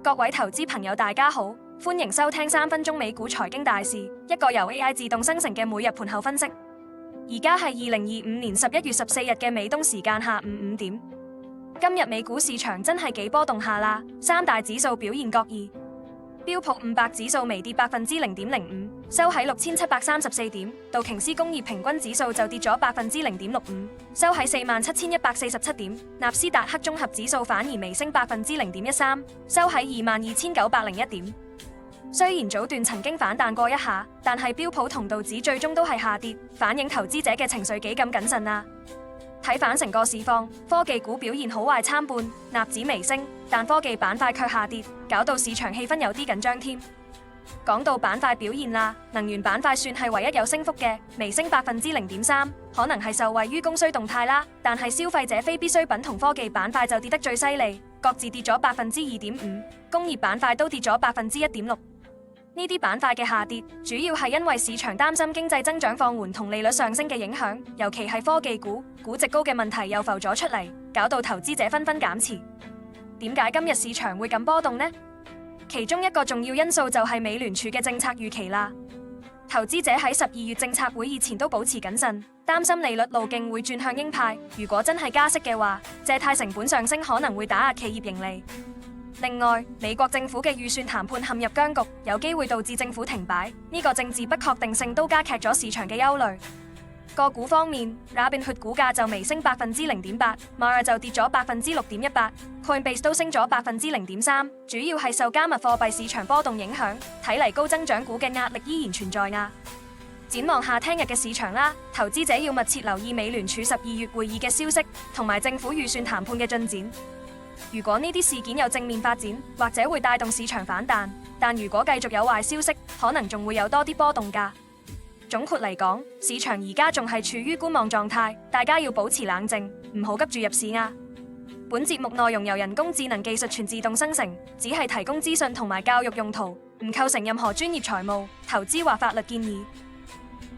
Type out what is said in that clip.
各位投資朋友大家好，歡迎收聽3分鐘美股財經大事，一個由 AI 自動生成嘅每日盤後分析。而家係2025年11月14日嘅美東時間下午5點。今日美股市場真係幾波動下啦，三大指數表現各異。標普500指數微跌0.05%，收喺6734點；道瓊斯工業平均指數就跌咗0.65%，收喺47147點；納斯達克綜合指數反而微升0.13%，收喺22901點。雖然早段曾經反彈過一下，但係標普同道指最終都係下跌，反映投資者嘅情緒幾咁謹慎啊！睇返成個市況，科技股表現好壞參半，納指微升，但科技板塊卻下跌，搞到市場氣氛有啲緊張添。講到板塊表現啦，能源板塊算係唯一有升幅嘅，微升0.3%，可能係受惠於供需動態啦。但係消費者非必需品同科技板塊就跌得最犀利，各自跌咗2.5%，工業板塊都跌咗1.6%。呢啲板塊嘅下跌，主要係因為市場擔心經濟增長放緩同利率上升嘅影響，尤其係科技股估值高嘅問題又浮咗出嚟，搞到投資者紛紛減持。點解今日市場會咁波動呢？其中一個重要因素就係美聯儲嘅政策預期啦。投資者喺12月政策會議前都保持謹慎，擔心利率路徑會轉向鷹派。如果真係加息嘅話，借貸成本上升可能會打壓企業盈利。另外，美國政府嘅預算談判陷入僵局，有機會導致政府停擺，呢個政治不確定性都加劇咗市場嘅憂慮。個股方面，Robinhood股價就微升0.8%，Mara就跌咗6.18%，Coinbase 都升咗0.3%，主要係受加密貨幣市場波動影響，睇嚟高增長股嘅壓力依然存在啊。展望下聽日嘅市場啦，投資者要密切留意美聯儲12月會議嘅消息，同埋政府預算談判嘅進展。如果呢啲事件有正面發展，或者會帶動市場反彈；但如果繼續有壞消息，可能仲會有多啲波動㗎。總括嚟講，市場而家仲係處於觀望狀態，大家要保持冷靜，唔好急住入市啊。本節目內容由人工智能技術全自動生成，只係提供資訊同埋教育用途，唔構成任何專業財務、投資或法律建議。